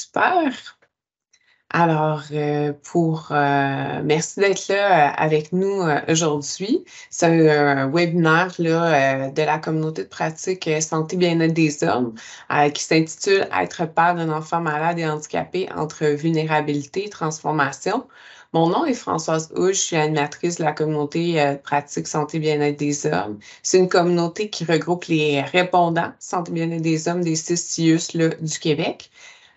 Super. Alors, merci d'être là avec nous aujourd'hui. C'est un webinaire là, de la communauté de pratique santé bien-être des hommes qui s'intitule Être père d'un enfant malade et handicapé entre vulnérabilité et transformation. Mon nom est Françoise Houge, je suis animatrice de la communauté de pratique santé bien-être des hommes. C'est une communauté qui regroupe les répondants santé bien-être des hommes des 6 CIUS là, du Québec.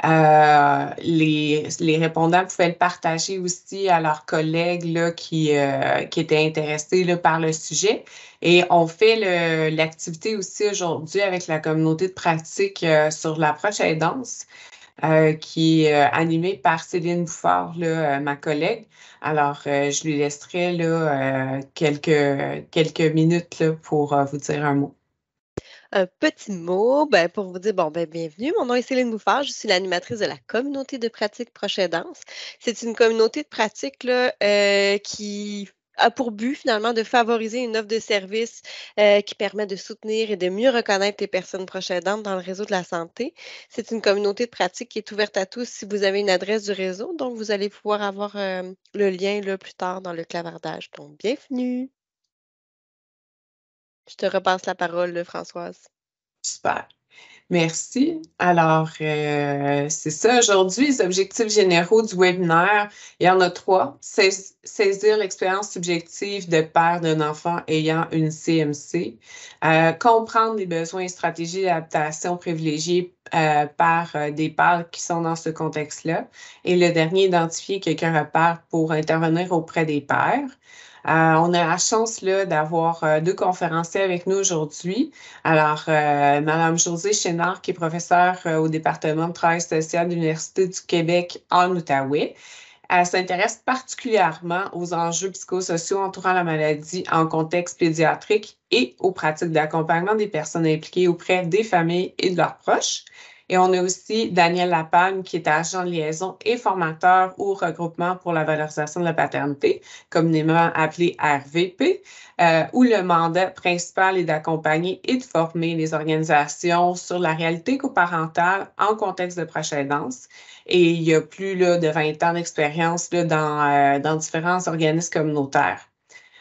Les répondants pouvaient le partager aussi à leurs collègues là, qui étaient intéressés là, par le sujet. Et on fait l'activité aussi aujourd'hui avec la communauté de pratique sur l'approche aidance, qui est animée par Céline Bouffard, là, ma collègue. Alors, je lui laisserai là, quelques minutes là, pour vous dire un mot. Un petit mot pour vous dire, bienvenue. Mon nom est Céline Bouffard, je suis l'animatrice de la communauté de pratique Proche Aidance. C'est une communauté de pratique là, qui a pour but finalement de favoriser une offre de service qui permet de soutenir et de mieux reconnaître les personnes proches aidantes dans le réseau de la santé. C'est une communauté de pratique qui est ouverte à tous si vous avez une adresse du réseau, donc vous allez pouvoir avoir le lien là, plus tard dans le clavardage. Donc, bienvenue. Je te repasse la parole, Françoise. Super. Merci. Alors, c'est ça. Aujourd'hui, les objectifs généraux du webinaire, il y en a 3. Saisir l'expérience subjective de père d'un enfant ayant une CMC. Comprendre les besoins et stratégies d'adaptation privilégiées par des pères qui sont dans ce contexte-là. Et le dernier, identifier quelqu'un repère pour intervenir auprès des pères. On a la chance là, d'avoir 2 conférenciers avec nous aujourd'hui. Alors, Madame Josée Chénard, qui est professeure au département de travail social de l'Université du Québec en Outaouais. Elle s'intéresse particulièrement aux enjeux psychosociaux entourant la maladie en contexte pédiatrique et aux pratiques d'accompagnement des personnes impliquées auprès des familles et de leurs proches. Et on a aussi Daniel Lapalme, qui est agent de liaison et formateur au regroupement pour la valorisation de la paternité, communément appelé RVP, où le mandat principal est d'accompagner et de former les organisations sur la réalité coparentale en contexte de proche aidance. Et il y a plus là, de 20 ans d'expérience dans différents organismes communautaires.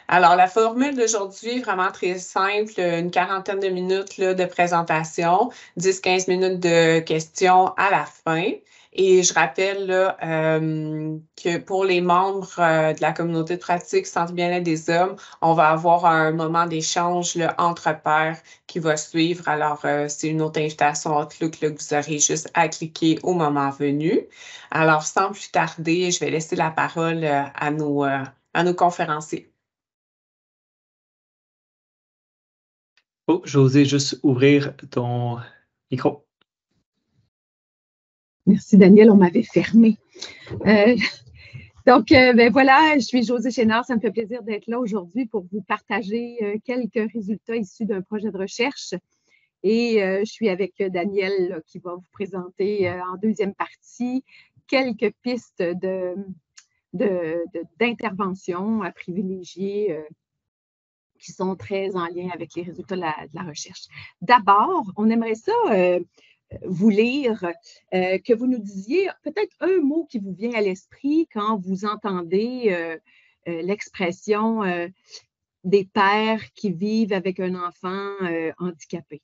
Alors, la formule d'aujourd'hui est vraiment très simple, une quarantaine de minutes là, de présentation, 10-15 minutes de questions à la fin. Et je rappelle là, que pour les membres de la communauté de pratique santé bien-être des hommes, on va avoir un moment d'échange là, entre pairs qui va suivre. Alors, c'est une autre invitation Outlook là, que vous aurez juste à cliquer au moment venu. Alors, sans plus tarder, je vais laisser la parole à nos conférenciers. Oh, j'osais juste ouvrir ton micro. Merci, Daniel, on m'avait fermé. Donc, voilà, je suis Josée Chénard. Ça me fait plaisir d'être là aujourd'hui pour vous partager quelques résultats issus d'un projet de recherche. Et je suis avec Daniel là, qui va vous présenter en deuxième partie quelques pistes d'intervention à privilégier qui sont très en lien avec les résultats de la recherche. D'abord, on aimerait ça vous lire, que vous nous disiez peut-être un mot qui vous vient à l'esprit quand vous entendez l'expression des pères qui vivent avec un enfant handicapé,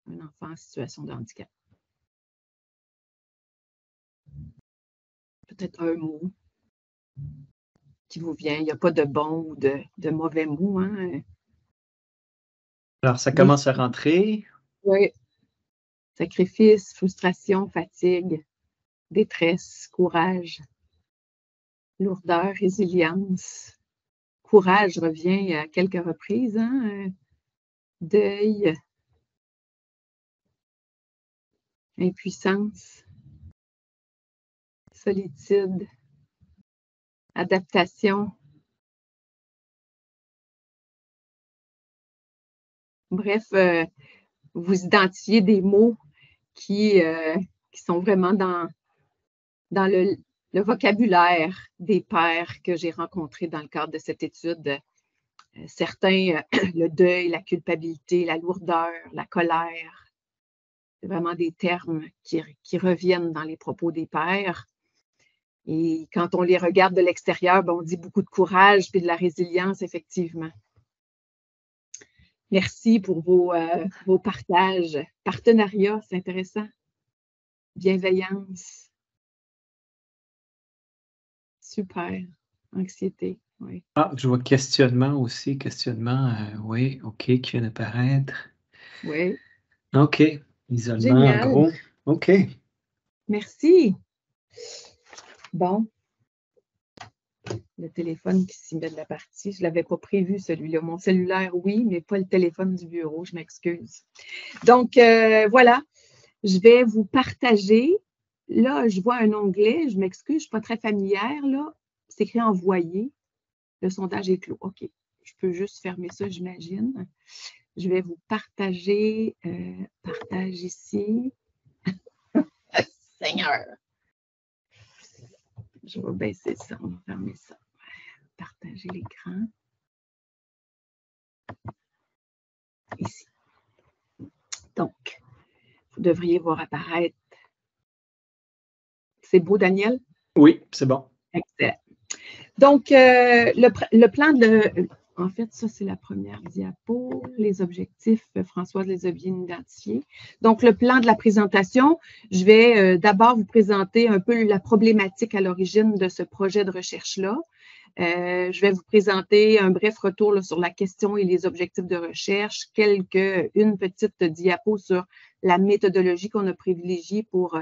un enfant en situation de handicap. Peut-être un mot qui vous vient. Il n'y a pas de bon ou de mauvais mots. Hein? Alors, ça commence à rentrer. Oui. Sacrifice, frustration, fatigue, détresse, courage, lourdeur, résilience. Courage revient à quelques reprises. Hein? Deuil, impuissance, solitude, adaptation. Bref, vous identifiez des mots qui sont vraiment dans le vocabulaire des pères que j'ai rencontrés dans le cadre de cette étude. Certains, le deuil, la culpabilité, la lourdeur, la colère, vraiment des termes qui reviennent dans les propos des pères. Et quand on les regarde de l'extérieur, ben, on dit beaucoup de courage puis de la résilience, effectivement. Merci pour vos partages. Partenariat, c'est intéressant. Bienveillance. Super. Anxiété, oui. Ah, je vois questionnement aussi. Questionnement, oui, OK, qui vient d'apparaître. Oui. OK. Isolement, en Génial. gros. OK. Merci. Bon. Le téléphone qui s'y met de la partie. Je ne l'avais pas prévu, celui-là. Mon cellulaire, oui, mais pas le téléphone du bureau. Je m'excuse. Donc, voilà. Je vais vous partager. Là, je vois un onglet. Je m'excuse, je ne suis pas très familière. Là, c'est écrit « Envoyer ». Le sondage est clos. OK. Je peux juste fermer ça, j'imagine. Je vais vous partager. Partage ici. Seigneur! Je vais baisser ça. On va fermer ça. Partager l'écran. Ici. Donc, vous devriez voir apparaître. C'est beau, Daniel? Oui, c'est bon. Excellent. Donc, le plan de... En fait, ça, c'est la première diapo. Les objectifs, Françoise les a bien identifiés. Donc, le plan de la présentation, je vais d'abord vous présenter un peu la problématique à l'origine de ce projet de recherche-là. Je vais vous présenter un bref retour là, sur la question et les objectifs de recherche, une petite diapo sur la méthodologie qu'on a privilégiée pour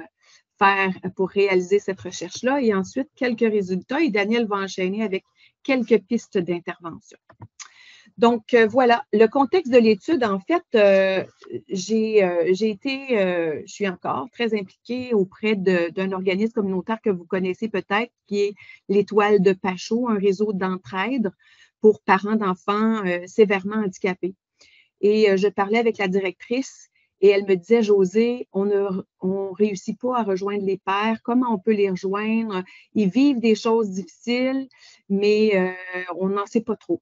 réaliser cette recherche-là, et ensuite quelques résultats, et Daniel va enchaîner avec quelques pistes d'intervention. Donc, voilà, le contexte de l'étude, en fait, je suis encore très impliquée auprès d'un organisme communautaire que vous connaissez peut-être, qui est l'Étoile de Pachot, un réseau d'entraide pour parents d'enfants sévèrement handicapés. Et je parlais avec la directrice et elle me disait, Josée, on ne réussit pas à rejoindre les pères. Comment on peut les rejoindre? Ils vivent des choses difficiles, mais on n'en sait pas trop.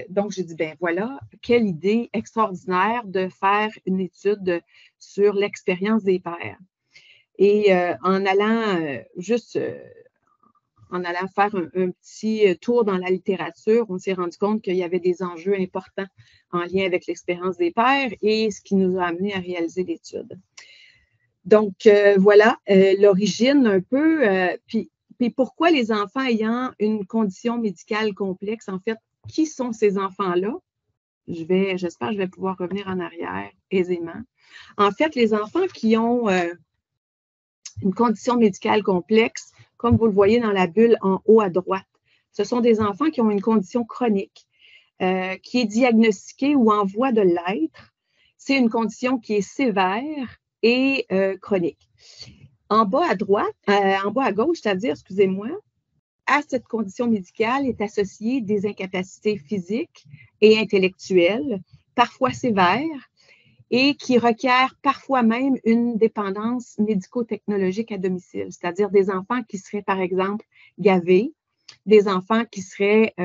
Donc, j'ai dit, ben voilà, quelle idée extraordinaire de faire une étude sur l'expérience des pères. Et en allant faire un petit tour dans la littérature, on s'est rendu compte qu'il y avait des enjeux importants en lien avec l'expérience des pères et ce qui nous a amené à réaliser l'étude. Donc, voilà l'origine un peu. Puis pourquoi les enfants ayant une condition médicale complexe, en fait, qui sont ces enfants-là? J'espère que je vais pouvoir revenir en arrière aisément. En fait, les enfants qui ont une condition médicale complexe, comme vous le voyez dans la bulle en haut à droite, ce sont des enfants qui ont une condition chronique, qui est diagnostiquée ou en voie de l'être. C'est une condition qui est sévère et chronique. En bas à droite, en bas à gauche, c'est-à-dire, excusez-moi, à cette condition médicale est associée des incapacités physiques et intellectuelles, parfois sévères, et qui requièrent parfois même une dépendance médico-technologique à domicile, c'est-à-dire des enfants qui seraient, par exemple, gavés, des enfants qui seraient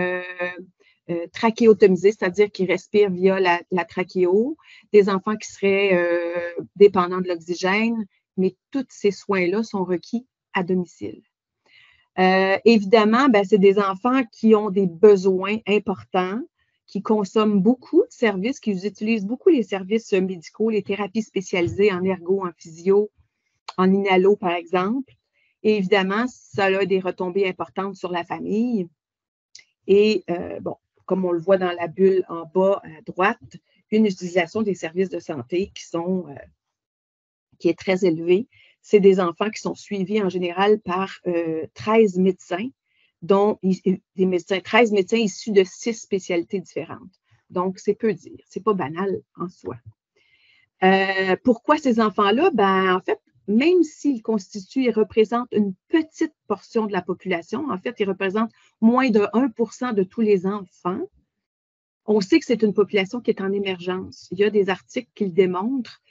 trachéotomisés, c'est-à-dire qui respirent via la trachéo, des enfants qui seraient dépendants de l'oxygène, mais tous ces soins-là sont requis à domicile. Évidemment, c'est des enfants qui ont des besoins importants, qui consomment beaucoup de services, qui utilisent beaucoup les services médicaux, les thérapies spécialisées en ergo, en physio, en inhalo, par exemple. Et évidemment, ça a des retombées importantes sur la famille. Et bon, comme on le voit dans la bulle en bas à droite, une utilisation des services de santé qui est très élevée. C'est des enfants qui sont suivis en général par 13 médecins, dont 13 médecins issus de 6 spécialités différentes. Donc, c'est peu dire. Ce n'est pas banal en soi. Pourquoi ces enfants-là? En fait, même s'ils constituent et représentent une petite portion de la population, en fait, ils représentent moins de 1% de tous les enfants, on sait que c'est une population qui est en émergence. Il y a des articles qui le démontrent.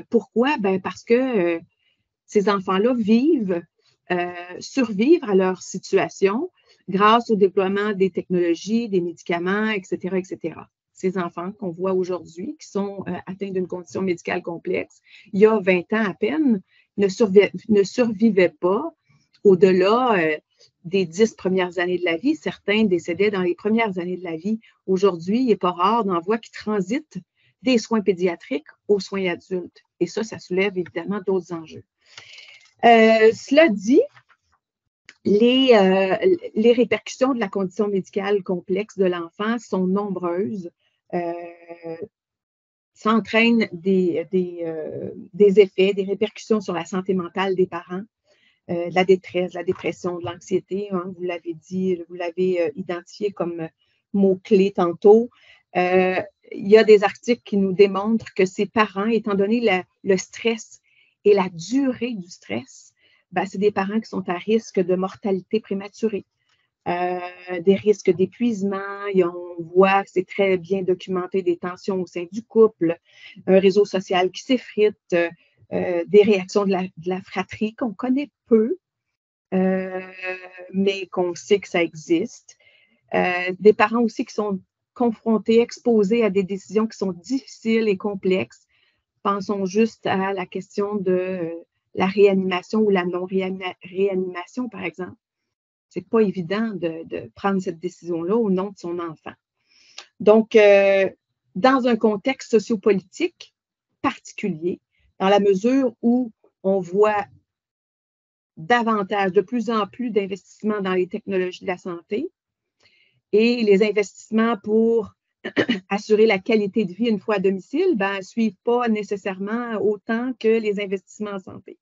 Pourquoi? Parce que ces enfants-là survivent à leur situation grâce au déploiement des technologies, des médicaments, etc., etc. ces enfants qu'on voit aujourd'hui, qui sont atteints d'une condition médicale complexe, il y a 20 ans à peine, ne survivaient pas au-delà des 10 premières années de la vie. Certains décédaient dans les premières années de la vie. Aujourd'hui, il n'est pas rare d'en voir qui transitent des soins pédiatriques aux soins adultes. Et ça soulève évidemment d'autres enjeux. Cela dit, les répercussions de la condition médicale complexe de l'enfant sont nombreuses. Ça entraîne des effets, des répercussions sur la santé mentale des parents, la détresse, la dépression, de l'anxiété, hein, vous l'avez dit, vous l'avez identifié comme mot-clé tantôt. Il y a des articles qui nous démontrent que ces parents, étant donné le stress et la durée du stress, ben, c'est des parents qui sont à risque de mortalité prématurée, des risques d'épuisement. On voit que c'est très bien documenté des tensions au sein du couple, un réseau social qui s'effrite, des réactions de la fratrie qu'on connaît peu, mais qu'on sait que ça existe. Des parents aussi qui sont confrontés, exposés à des décisions qui sont difficiles et complexes. Pensons juste à la question de la réanimation ou la non-réanimation, par exemple. C'est pas évident de prendre cette décision-là au nom de son enfant. Donc, dans un contexte sociopolitique particulier, dans la mesure où on voit davantage, de plus en plus d'investissements dans les technologies de la santé et les investissements pour assurer la qualité de vie une fois à domicile, ne suivent pas nécessairement autant que les investissements en santé.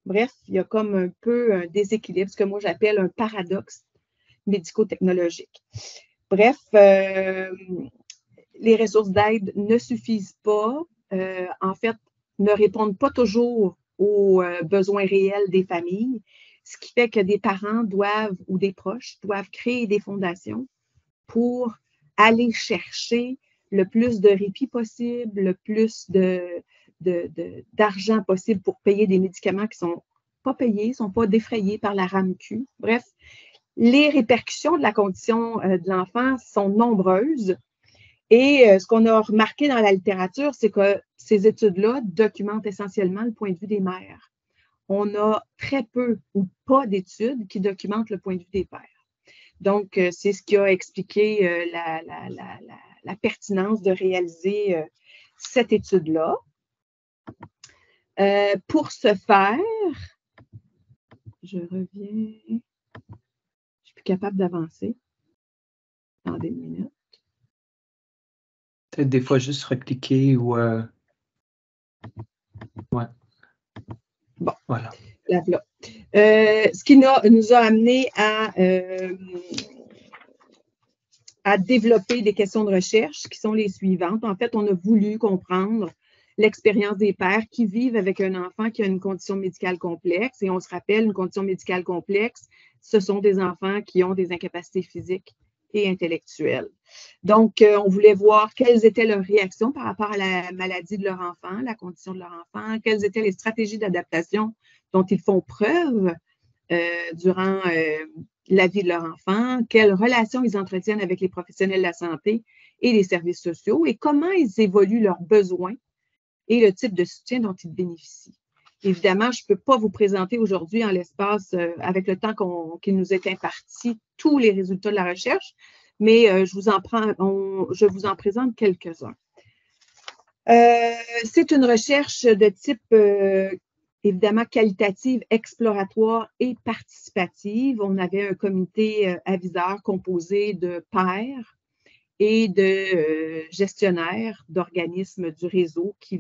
Bref, il y a comme un peu un déséquilibre, ce que moi j'appelle un paradoxe médico-technologique. Bref, les ressources d'aide ne suffisent pas, en fait, ne répondent pas toujours aux besoins réels des familles, ce qui fait que des parents ou des proches doivent créer des fondations pour aller chercher le plus de répit possible, le plus d'argent possible pour payer des médicaments qui ne sont pas payés, ne sont pas défrayés par la RAMQ. Bref, les répercussions de la condition de l'enfant sont nombreuses. Et ce qu'on a remarqué dans la littérature, c'est que ces études-là documentent essentiellement le point de vue des mères. On a très peu ou pas d'études qui documentent le point de vue des pères. Donc, c'est ce qui a expliqué la pertinence de réaliser cette étude-là. Pour ce faire, je reviens. Je ne suis plus capable d'avancer. Attendez une minute. Peut-être des fois juste recliquer ou... Ouais. Bon, voilà. Là. Ce qui nous a amené à développer des questions de recherche qui sont les suivantes. En fait, on a voulu comprendre l'expérience des pères qui vivent avec un enfant qui a une condition médicale complexe. Et on se rappelle, une condition médicale complexe, ce sont des enfants qui ont des incapacités physiques et intellectuelles. Donc, on voulait voir quelles étaient leurs réactions par rapport à la maladie de leur enfant, la condition de leur enfant, quelles étaient les stratégies d'adaptation dont ils font preuve durant la vie de leur enfant, quelles relations ils entretiennent avec les professionnels de la santé et les services sociaux et comment ils évoluent leurs besoins et le type de soutien dont ils bénéficient. Évidemment, je ne peux pas vous présenter aujourd'hui en l'espace, avec le temps qui nous est imparti, tous les résultats de la recherche, mais je vous en présente quelques-uns. C'est une recherche de type, évidemment, qualitative, exploratoire et participative. On avait un comité aviseur composé de pairs et de gestionnaires d'organismes du réseau qui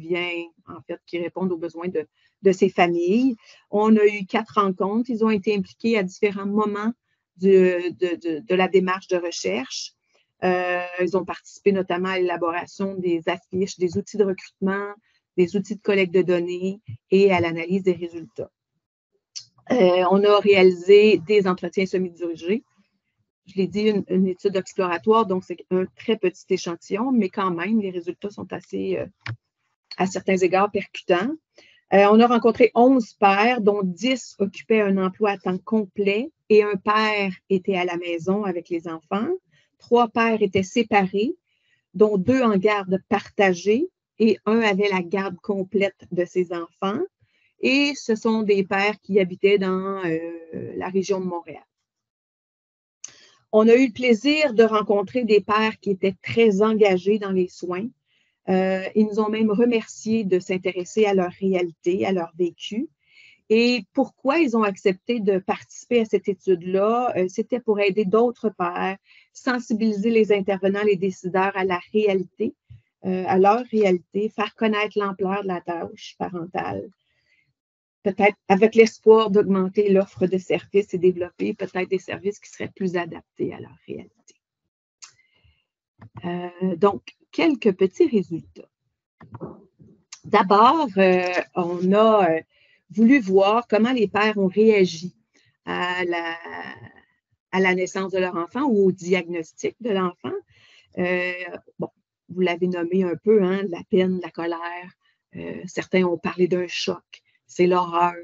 répondent aux besoins de ces familles. On a eu 4 rencontres. Ils ont été impliqués à différents moments de la démarche de recherche. Ils ont participé notamment à l'élaboration des affiches, des outils de recrutement, des outils de collecte de données et à l'analyse des résultats. On a réalisé des entretiens semi-dirigés. Je l'ai dit, une étude exploratoire, donc c'est un très petit échantillon, mais quand même, les résultats sont assez, à certains égards, percutants. On a rencontré 11 pères, dont 10 occupaient un emploi à temps complet et un père était à la maison avec les enfants. 3 pères étaient séparés. dont 2 en garde partagée et un avait la garde complète de ses enfants. Et ce sont des pères qui habitaient dans la région de Montréal. On a eu le plaisir de rencontrer des pères qui étaient très engagés dans les soins. Ils nous ont même remercié de s'intéresser à leur réalité, à leur vécu. Et pourquoi ils ont accepté de participer à cette étude-là? C'était pour aider d'autres pères, sensibiliser les intervenants, les décideurs à la réalité, à leur réalité, faire connaître l'ampleur de la tâche parentale. Peut-être avec l'espoir d'augmenter l'offre de services et développer peut-être des services qui seraient plus adaptés à leur réalité. Donc, quelques petits résultats. D'abord, on a voulu voir comment les pères ont réagi à la naissance de leur enfant ou au diagnostic de l'enfant. Bon, vous l'avez nommé un peu, hein, de la peine, de la colère. Certains ont parlé d'un choc. C'est l'horreur,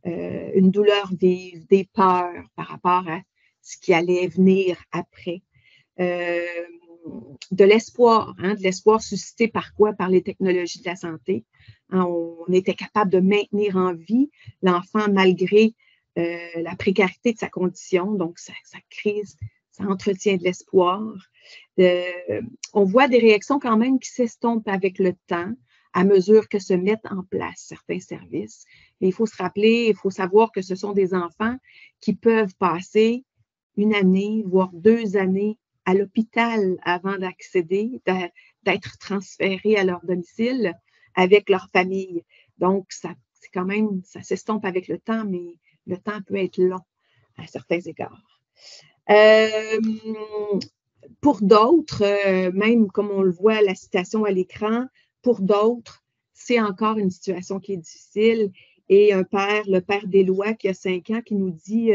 une douleur vive, des peurs par rapport à ce qui allait venir après. De l'espoir, hein, de l'espoir suscité par quoi? Par les technologies de la santé. Hein, on était capable de maintenir en vie l'enfant malgré la précarité de sa condition. Donc, ça crée, ça entretient de l'espoir. On voit des réactions quand même qui s'estompent avec le temps, à mesure que se mettent en place certains services. Et il faut se rappeler, il faut savoir que ce sont des enfants qui peuvent passer 1 année, voire 2 années à l'hôpital avant d'accéder, d'être transférés à leur domicile avec leur famille. Donc, c'est quand même, ça s'estompe avec le temps, mais le temps peut être long à certains égards. Pour d'autres, même comme on le voit, la citation à l'écran, pour d'autres, c'est encore une situation qui est difficile. Et un père, le père d'Éloi, qui a 5 ans, qui nous dit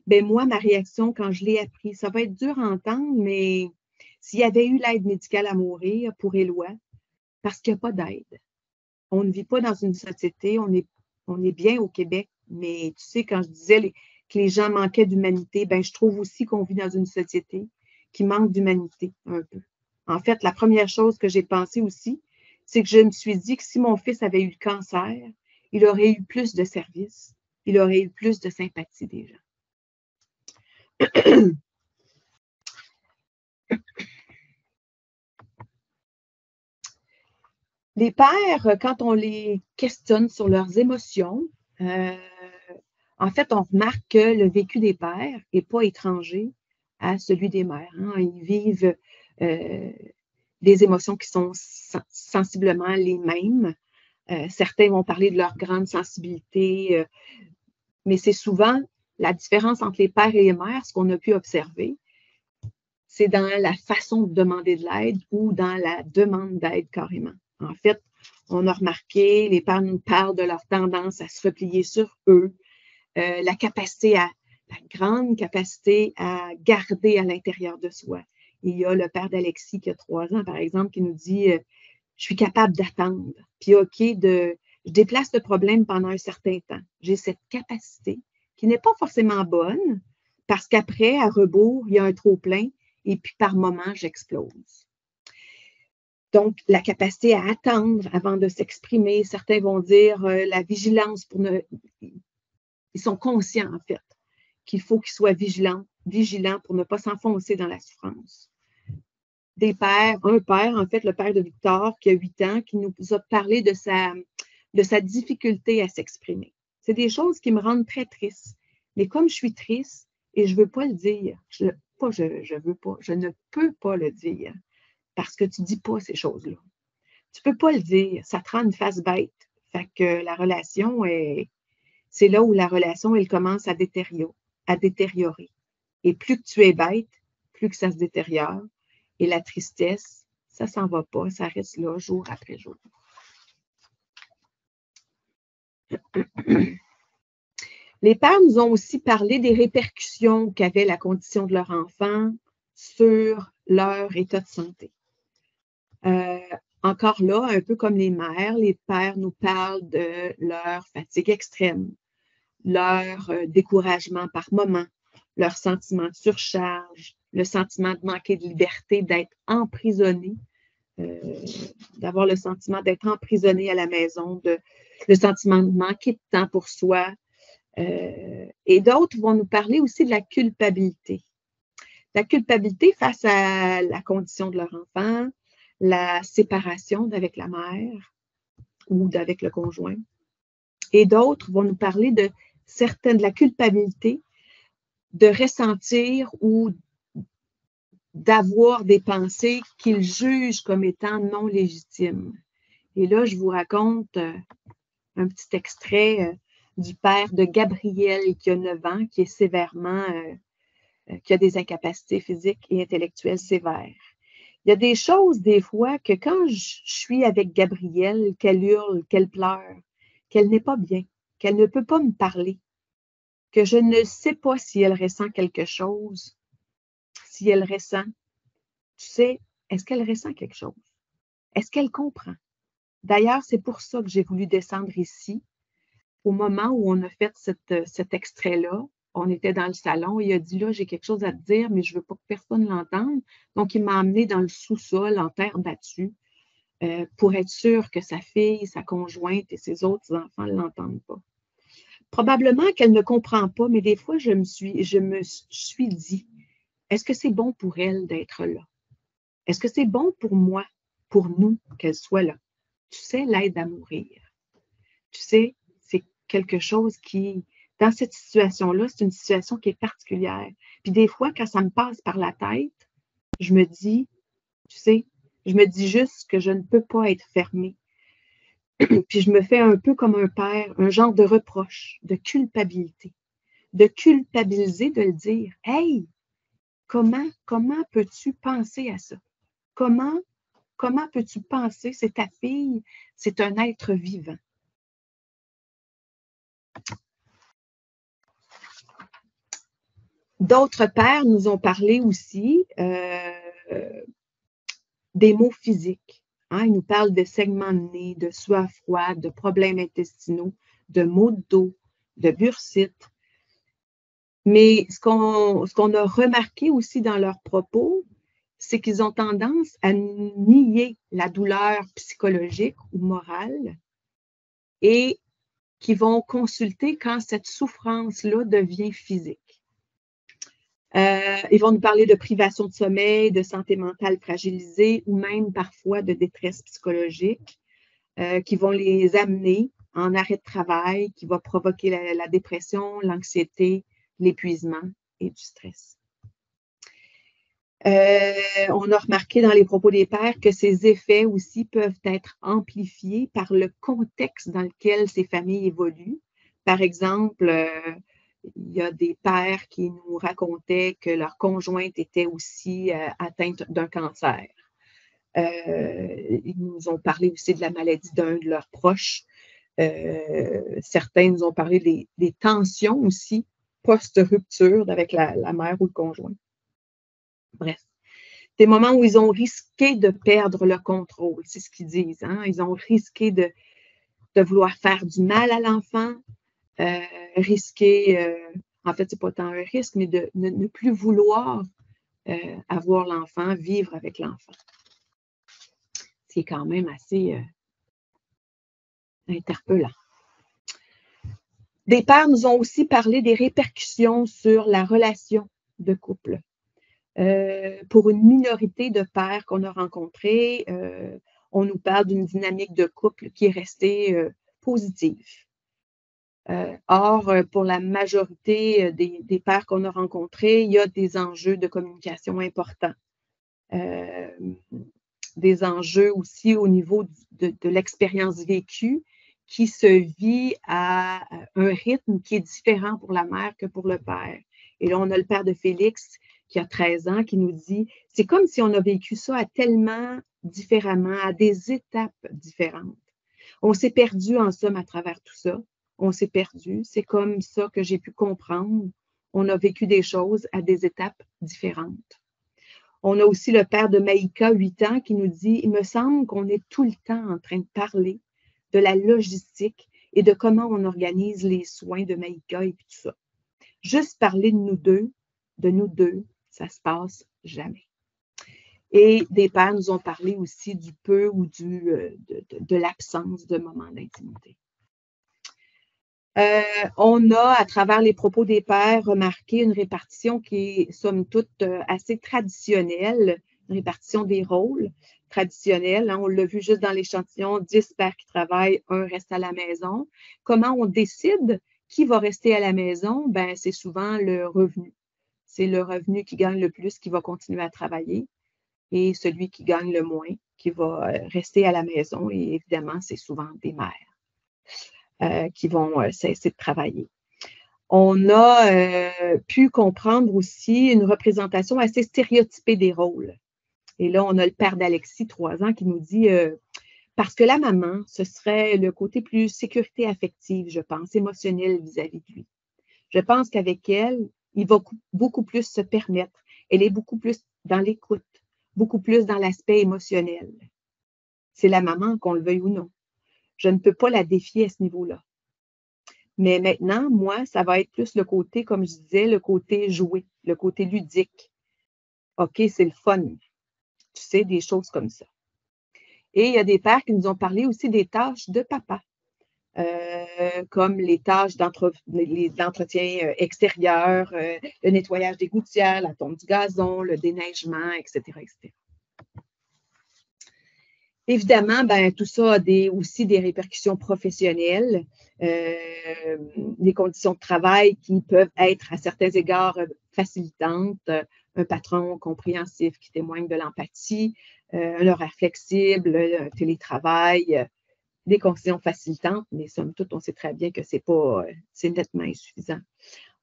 ben moi, ma réaction quand je l'ai appris, ça va être dur à entendre, mais s'il y avait eu l'aide médicale à mourir pour Éloi, parce qu'il n'y a pas d'aide. On ne vit pas dans une société, on est bien au Québec, mais tu sais, quand je disais que les gens manquaient d'humanité, ben je trouve aussi qu'on vit dans une société qui manque d'humanité un peu. En fait, la première chose que j'ai pensé aussi, c'est que je me suis dit que si mon fils avait eu le cancer, il aurait eu plus de services, il aurait eu plus de sympathie des gens. Les pères, quand on les questionne sur leurs émotions, en fait, on remarque que le vécu des pères n'est pas étranger à celui des mères. Hein. Ils vivent des émotions qui sont sensiblement les mêmes. Certains vont parler de leur grande sensibilité, mais c'est souvent la différence entre les pères et les mères, ce qu'on a pu observer, c'est dans la façon de demander de l'aide ou dans la demande d'aide carrément. En fait, on a remarqué, les pères nous parlent de leur tendance à se replier sur eux, la grande capacité à garder à l'intérieur de soi. Il y a le père d'Alexis qui a 3 ans, par exemple, qui nous dit je suis capable d'attendre, puis OK, je déplace le problème pendant un certain temps. J'ai cette capacité qui n'est pas forcément bonne, parce qu'après, à rebours, il y a un trop-plein, et puis par moment, j'explose. Donc, la capacité à attendre avant de s'exprimer, certains vont dire la vigilance pour ne... Ils sont conscients, en fait, qu'il faut qu'ils soient vigilants pour ne pas s'enfoncer dans la souffrance. Un père, en fait, le père de Victor, qui a 8 ans, qui nous a parlé de sa difficulté à s'exprimer. C'est des choses qui me rendent très triste. Mais comme je suis triste et je ne veux pas le dire, je ne peux pas le dire parce que tu ne dis pas ces choses-là. Tu ne peux pas le dire, ça te rend une face bête. Fait que la relation, c'est là où la relation, elle commence à détériorer. Et plus que tu es bête, plus que ça se détériore. Et la tristesse, ça ne s'en va pas, ça reste là jour après jour. Les pères nous ont aussi parlé des répercussions qu'avait la condition de leur enfant sur leur état de santé. Encore là, un peu comme les mères, les pères nous parlent de leur fatigue extrême, leur découragement par moment, leur sentiment de surcharge, le sentiment de manquer de liberté, d'être emprisonné, d'avoir le sentiment d'être emprisonné à la maison, le sentiment de manquer de temps pour soi. Et d'autres vont nous parler aussi de la culpabilité. La culpabilité face à la condition de leur enfant, la séparation d'avec la mère ou d'avec le conjoint. Et d'autres vont nous parler de la culpabilité, de ressentir ou d'avoir des pensées qu'ils jugent comme étant non légitimes. Et là, je vous raconte un petit extrait du père de Gabriel qui a 9 ans, qui est sévèrement, qui a des incapacités physiques et intellectuelles sévères. Il y a des choses, des fois, que quand je suis avec Gabrielle, qu'elle hurle, qu'elle pleure, qu'elle n'est pas bien, qu'elle ne peut pas me parler, que je ne sais pas si elle ressent quelque chose, si elle ressent, tu sais, est-ce qu'elle ressent quelque chose? Est-ce qu'elle comprend? D'ailleurs, c'est pour ça que j'ai voulu descendre ici. Au moment où on a fait cet extrait-là, on était dans le salon, il a dit, là, j'ai quelque chose à te dire, mais je ne veux pas que personne l'entende. Donc, il m'a amené dans le sous-sol, en terre battue, pour être sûr que sa fille, sa conjointe et ses autres enfants ne l'entendent pas. Probablement qu'elle ne comprend pas, mais des fois, je me suis dit, est-ce que c'est bon pour elle d'être là? Est-ce que c'est bon pour moi, pour nous, qu'elle soit là? Tu sais, l'aide à mourir. Tu sais, c'est quelque chose qui, dans cette situation-là, c'est une situation qui est particulière. Puis des fois, quand ça me passe par la tête, je me dis, tu sais, je me dis juste que je ne peux pas être fermée. Puis je me fais un peu comme un père, un genre de reproche, de culpabilité. De culpabiliser, de le dire, « Hey, comment peux-tu penser à ça? Comment peux-tu penser, c'est ta fille, c'est un être vivant. » D'autres pères nous ont parlé aussi des maux physiques. Hein? Ils nous parlent de saignements de nez, de soif froide, de problèmes intestinaux, de maux de dos, de bursite. Mais ce qu'on a remarqué aussi dans leurs propos, c'est qu'ils ont tendance à nier la douleur psychologique ou morale et qui vont consulter quand cette souffrance-là devient physique. Ils vont nous parler de privation de sommeil, de santé mentale fragilisée ou même parfois de détresse psychologique qui vont les amener en arrêt de travail, qui va provoquer la dépression, l'anxiété, l'épuisement et du stress. On a remarqué dans les propos des pères que ces effets aussi peuvent être amplifiés par le contexte dans lequel ces familles évoluent. Par exemple, il y a des pères qui nous racontaient que leur conjointe était aussi atteinte d'un cancer. Ils nous ont parlé aussi de la maladie d'un de leurs proches. Certains nous ont parlé des tensions aussi post-rupture avec la mère ou le conjoint. Bref, des moments où ils ont risqué de perdre le contrôle, c'est ce qu'ils disent. Hein? Ils ont risqué de vouloir faire du mal à l'enfant, risquer, en fait, c'est pas tant un risque, mais de ne plus vouloir avoir l'enfant, vivre avec l'enfant. C'est quand même assez interpellant. Des pères nous ont aussi parlé des répercussions sur la relation de couple. Pour une minorité de pères qu'on a rencontrés, on nous parle d'une dynamique de couple qui est restée positive. Or, pour la majorité des pères qu'on a rencontrés, il y a des enjeux de communication importants. Des enjeux aussi au niveau de l'expérience vécue qui se vit à un rythme qui est différent pour la mère que pour le père. Et là, on a le père de Félix qui a 13 ans qui nous dit « C'est comme si on a vécu ça tellement différemment, à des étapes différentes. On s'est perdu en somme à travers tout ça. On s'est perdu. C'est comme ça que j'ai pu comprendre. On a vécu des choses à des étapes différentes. » On a aussi le père de Maïka, 8 ans, qui nous dit « Il me semble qu'on est tout le temps en train de parler de la logistique et de comment on organise les soins de Maïka et tout ça. Juste parler de nous deux, de nous deux, ça ne se passe jamais. Et des pères nous ont parlé aussi du peu ou de l'absence de moments d'intimité. On a, à travers les propos des pères, remarqué une répartition qui est, somme toute, assez traditionnelle, une répartition des rôles traditionnels. Hein, on l'a vu juste dans l'échantillon, 10 pères qui travaillent, 1 reste à la maison. Comment on décide qui va rester à la maison? Ben, c'est souvent le revenu. C'est le revenu qui gagne le plus qui va continuer à travailler et celui qui gagne le moins qui va rester à la maison. Et évidemment, c'est souvent des mères qui vont cesser de travailler. On a pu comprendre aussi une représentation assez stéréotypée des rôles. Et là, on a le père d'Alexis, 3 ans, qui nous dit parce que la maman, ce serait le côté plus sécurité affective, je pense, émotionnelle vis-à-vis de lui. Je pense qu'avec elle, il va beaucoup plus se permettre. Elle est beaucoup plus dans l'écoute, beaucoup plus dans l'aspect émotionnel. C'est la maman, qu'on le veuille ou non. Je ne peux pas la défier à ce niveau-là. Mais maintenant, moi, ça va être plus le côté, comme je disais, le côté joué, le côté ludique. OK, c'est le fun. Tu sais, des choses comme ça. Et il y a des pères qui nous ont parlé aussi des tâches de papa, comme les tâches d'entretien extérieur, le nettoyage des gouttières, la tonte du gazon, le déneigement, etc., etc. Évidemment, ben, tout ça a aussi des répercussions professionnelles, des conditions de travail qui peuvent être à certains égards facilitantes, un patron compréhensif qui témoigne de l'empathie, un horaire flexible, un télétravail, des conditions facilitantes, mais somme toute, on sait très bien que c'est nettement insuffisant.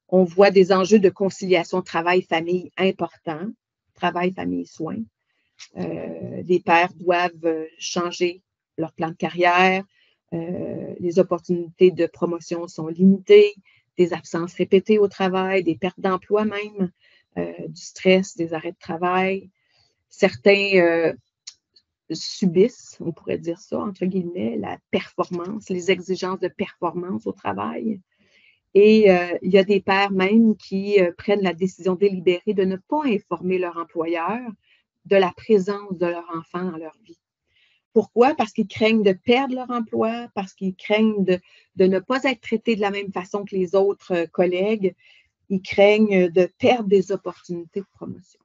On voit des enjeux de conciliation travail-famille importants, travail, famille, soins. Les pères doivent changer leur plan de carrière, les opportunités de promotion sont limitées, des absences répétées au travail, des pertes d'emploi même, du stress, des arrêts de travail. Certains subissent, on pourrait dire ça, entre guillemets, la performance, les exigences de performance au travail. Et il y a des pères même qui prennent la décision délibérée de ne pas informer leur employeur de la présence de leur enfant dans leur vie. Pourquoi? Parce qu'ils craignent de perdre leur emploi, parce qu'ils craignent de ne pas être traités de la même façon que les autres collègues. Ils craignent de perdre des opportunités de promotion.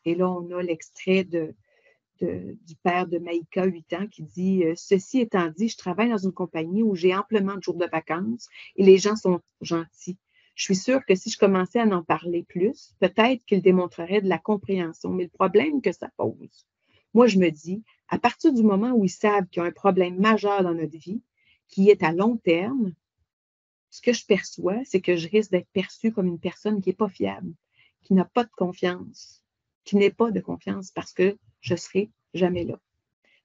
Et là, on a l'extrait du père de Maïka, 8 ans, qui dit « Ceci étant dit, je travaille dans une compagnie où j'ai amplement de jours de vacances et les gens sont gentils. Je suis sûre que si je commençais à en parler plus, peut-être qu'ils démontreraient de la compréhension. Mais le problème que ça pose, moi, je me dis, à partir du moment où ils savent qu'il y a un problème majeur dans notre vie, qui est à long terme, ce que je perçois, c'est que je risque d'être perçue comme une personne qui n'est pas fiable, qui n'a pas de confiance, qui n'est pas de confiance parce que je ne serai jamais là.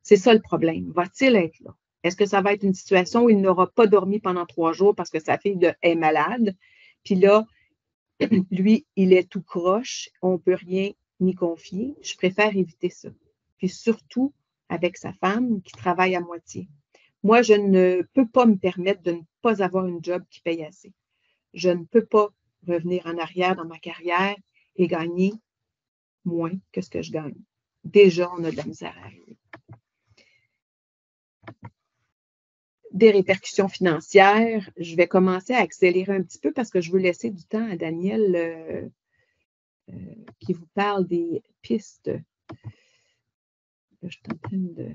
C'est ça le problème. Va-t-il être là? Est-ce que ça va être une situation où il n'aura pas dormi pendant 3 jours parce que sa fille est malade? Puis là, lui, il est tout croche, on ne peut rien n'y confier. Je préfère éviter ça. Puis surtout avec sa femme qui travaille à moitié. Moi, je ne peux pas me permettre de ne pas avoir une job qui paye assez. Je ne peux pas revenir en arrière dans ma carrière et gagner moins que ce que je gagne. Déjà, on a de la misère à arriver. Des répercussions financières. Je vais commencer à accélérer un petit peu parce que je veux laisser du temps à Daniel qui vous parle des pistes. Je suis en train de...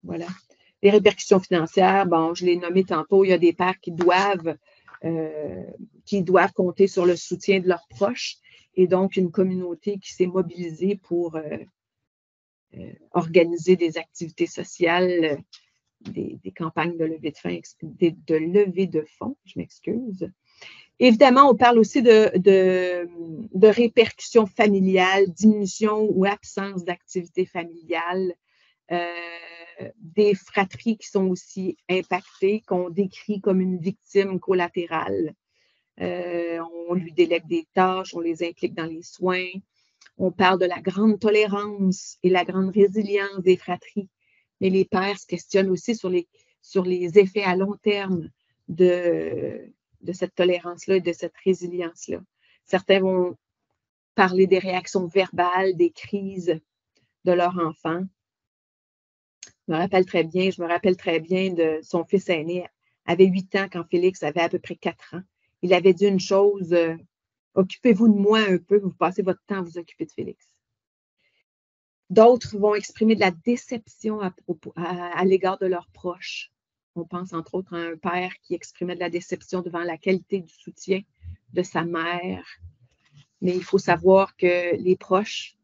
Voilà. Les répercussions financières, bon, je l'ai nommé tantôt, il y a des pères qui doivent compter sur le soutien de leurs proches et donc une communauté qui s'est mobilisée pour organiser des activités sociales, des campagnes de levée de fonds, je m'excuse. Évidemment, on parle aussi de répercussions familiales, diminution ou absence d'activité familiale, des fratries qui sont aussi impactées, qu'on décrit comme une victime collatérale. On lui délègue des tâches, on les implique dans les soins. On parle de la grande tolérance et la grande résilience des fratries. Mais les pères se questionnent aussi sur les effets à long terme de cette tolérance-là et de cette résilience-là. Certains vont parler des réactions verbales, des crises de leur enfant. Je me rappelle très bien de son fils aîné, avait 8 ans quand Félix avait à peu près 4 ans. Il avait dit une chose, occupez-vous de moi un peu, vous passez votre temps à vous occuper de Félix. D'autres vont exprimer de la déception à l'égard de leurs proches. On pense entre autres à un père qui exprimait de la déception devant la qualité du soutien de sa mère. Mais il faut savoir que les proches,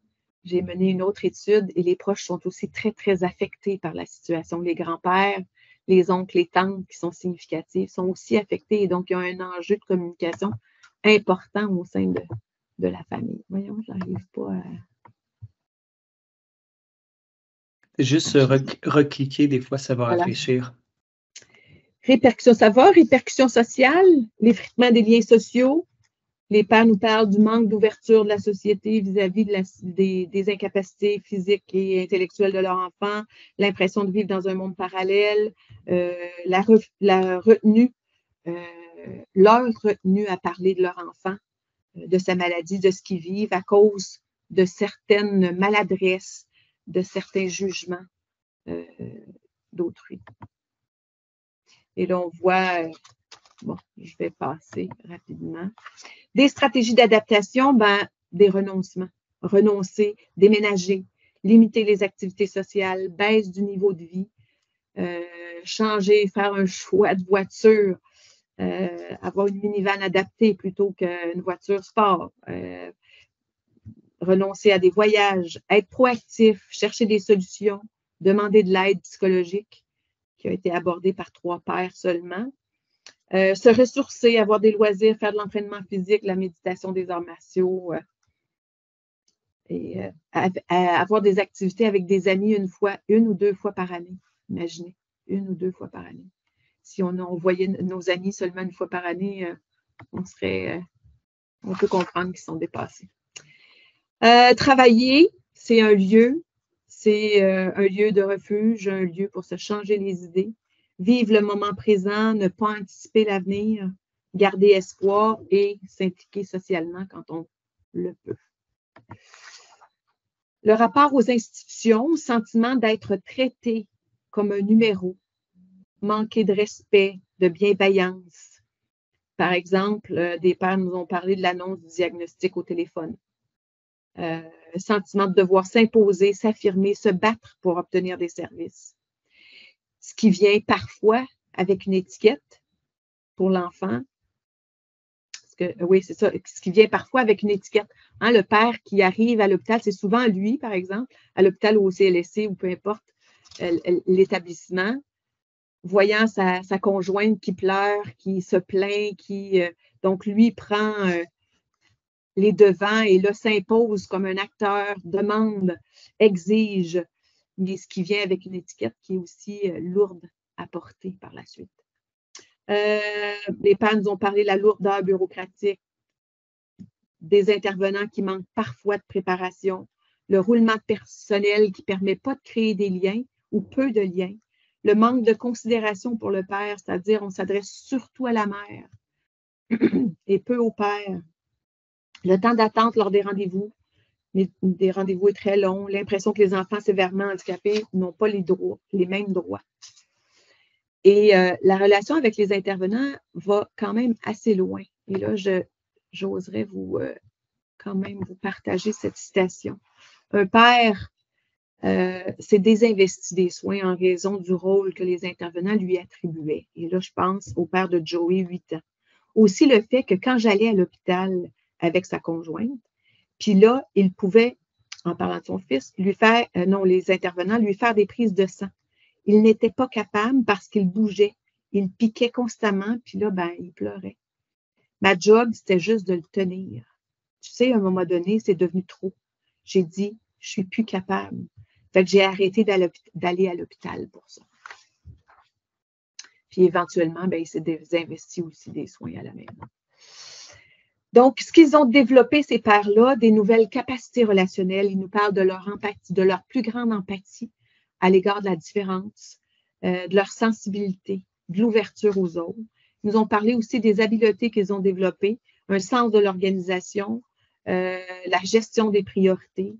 j'ai mené une autre étude et les proches sont aussi très, très affectés par la situation. Les grands-pères, les oncles, les tantes qui sont significatifs sont aussi affectés et donc il y a un enjeu de communication important au sein de la famille. Voyons, je n'arrive pas à... Juste recliquer, des fois, ça va rafraîchir. Répercussions, ça va? Répercussions sociales, l'effritement des liens sociaux. Les pères nous parlent du manque d'ouverture de la société vis-à-vis des incapacités physiques et intellectuelles de leur enfant, l'impression de vivre dans un monde parallèle, leur retenue à parler de leur enfant, de sa maladie, de ce qu'ils vivent à cause de certaines maladresses, de certains jugements d'autrui. Et là, on voit, bon, je vais passer rapidement. Des stratégies d'adaptation, des renoncements. Renoncer, déménager, limiter les activités sociales, baisse du niveau de vie, changer, faire un choix de voiture, avoir une minivan adaptée plutôt qu'une voiture sport, renoncer à des voyages, être proactif, chercher des solutions, demander de l'aide psychologique qui a été abordée par 3 pairs seulement. Se ressourcer, avoir des loisirs, faire de l'entraînement physique, la méditation, des arts martiaux, et avoir des activités avec des amis une ou deux fois par année. Imaginez, 1 ou 2 fois par année. Si on voyait nos amis seulement 1 fois par année, on peut comprendre qu'ils sont dépassés. Travailler, c'est un lieu de refuge, un lieu pour se changer les idées. Vivre le moment présent, ne pas anticiper l'avenir, garder espoir et s'impliquer socialement quand on le peut. Le rapport aux institutions, sentiment d'être traité comme un numéro, manquer de respect, de bienveillance. Par exemple, des pères nous ont parlé de l'annonce du diagnostic au téléphone. Sentiment de devoir s'imposer, s'affirmer, se battre pour obtenir des services. Ce qui vient parfois avec une étiquette pour l'enfant. Oui, c'est ça. Ce qui vient parfois avec une étiquette. Hein, le père qui arrive à l'hôpital, c'est souvent lui, par exemple, à l'hôpital ou au CLSC ou peu importe l'établissement, voyant sa conjointe qui pleure, qui se plaint, donc lui prend les devants et là s'impose comme un acteur, demande, exige, mais ce qui vient avec une étiquette qui est aussi lourde à porter par la suite. Les pères nous ont parlé de la lourdeur bureaucratique, des intervenants qui manquent parfois de préparation, le roulement de personnel qui ne permet pas de créer des liens ou peu de liens, le manque de considération pour le père, c'est-à-dire on s'adresse surtout à la mère et peu au père. Le temps d'attente lors des rendez-vous est très long, l'impression que les enfants sévèrement handicapés n'ont pas les mêmes droits. Et la relation avec les intervenants va quand même assez loin. Et là, j'oserais quand même vous partager cette citation. Un père s'est désinvesti des soins en raison du rôle que les intervenants lui attribuaient. Et là, je pense au père de Joey, 8 ans. Aussi le fait que quand j'allais à l'hôpital avec sa conjointe, puis là, il pouvait, en parlant de son fils, les intervenants lui faire des prises de sang. Il n'était pas capable parce qu'il bougeait. Il piquait constamment, puis là, il pleurait. Ma job, c'était juste de le tenir. Tu sais, à un moment donné, c'est devenu trop. J'ai dit, je suis plus capable. Fait que j'ai arrêté d'aller à l'hôpital pour ça. Puis éventuellement, il s'est désinvesti aussi des soins à la maison. Donc, ce qu'ils ont développé, ces pères-là, des nouvelles capacités relationnelles, ils nous parlent de leur empathie, de leur plus grande empathie à l'égard de la différence, de leur sensibilité, de l'ouverture aux autres. Ils nous ont parlé aussi des habiletés qu'ils ont développées, un sens de l'organisation, la gestion des priorités.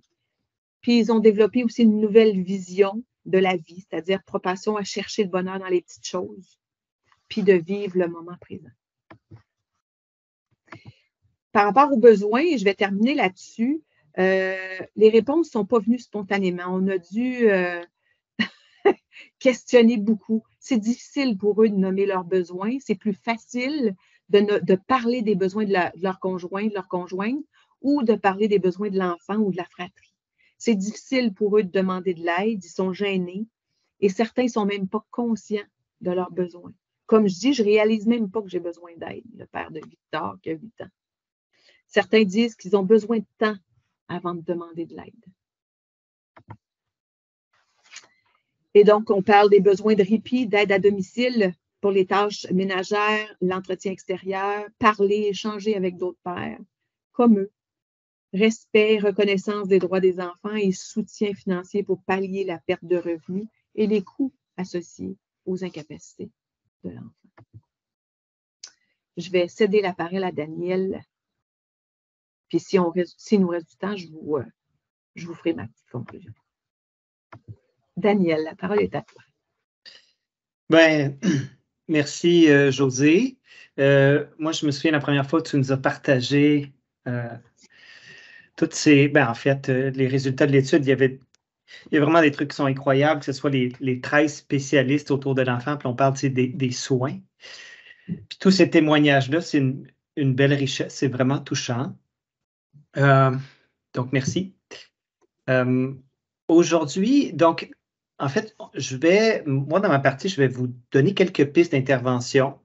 Puis, ils ont développé aussi une nouvelle vision de la vie, c'est-à-dire propension à chercher le bonheur dans les petites choses, puis de vivre le moment présent. Par rapport aux besoins, et je vais terminer là-dessus, les réponses ne sont pas venues spontanément. On a dû questionner beaucoup. C'est difficile pour eux de nommer leurs besoins. C'est plus facile de parler des besoins de leur conjoint, de leur conjointe, ou de parler des besoins de l'enfant ou de la fratrie. C'est difficile pour eux de demander de l'aide, ils sont gênés et certains ne sont même pas conscients de leurs besoins. Comme je dis, je ne réalise même pas que j'ai besoin d'aide, le père de Victor qui a 8 ans. Certains disent qu'ils ont besoin de temps avant de demander de l'aide. Et donc, on parle des besoins de répit, d'aide à domicile pour les tâches ménagères, l'entretien extérieur, parler, échanger avec d'autres pères, comme eux. Respect, reconnaissance des droits des enfants et soutien financier pour pallier la perte de revenus et les coûts associés aux incapacités de l'enfant. Je vais céder la parole à Daniel. Puis s'il nous reste du temps, je vous ferai ma petite conclusion. Daniel, la parole est à toi. Ben, merci, Josée. Moi, je me souviens la première fois que tu nous as partagé toutes ces, en fait, les résultats de l'étude. Il y a vraiment des trucs qui sont incroyables, que ce soit les 13 spécialistes autour de l'enfant, puis on parle des soins. Puis tous ces témoignages-là, c'est une belle richesse, c'est vraiment touchant. Donc, merci. Aujourd'hui, donc, en fait, moi, dans ma partie, je vais vous donner quelques pistes d'intervention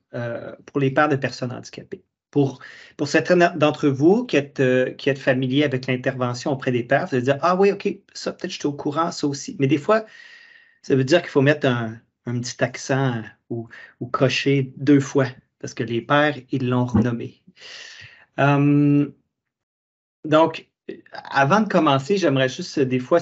pour les pères de personnes handicapées. Pour certains d'entre vous qui êtes familiers avec l'intervention auprès des pères, vous allez dire, ah oui, OK, ça, peut-être je suis au courant, ça aussi. Mais des fois, ça veut dire qu'il faut mettre un petit accent ou cocher 2 fois, parce que les pères, ils l'ont renommé. Donc, avant de commencer, j'aimerais juste, des fois,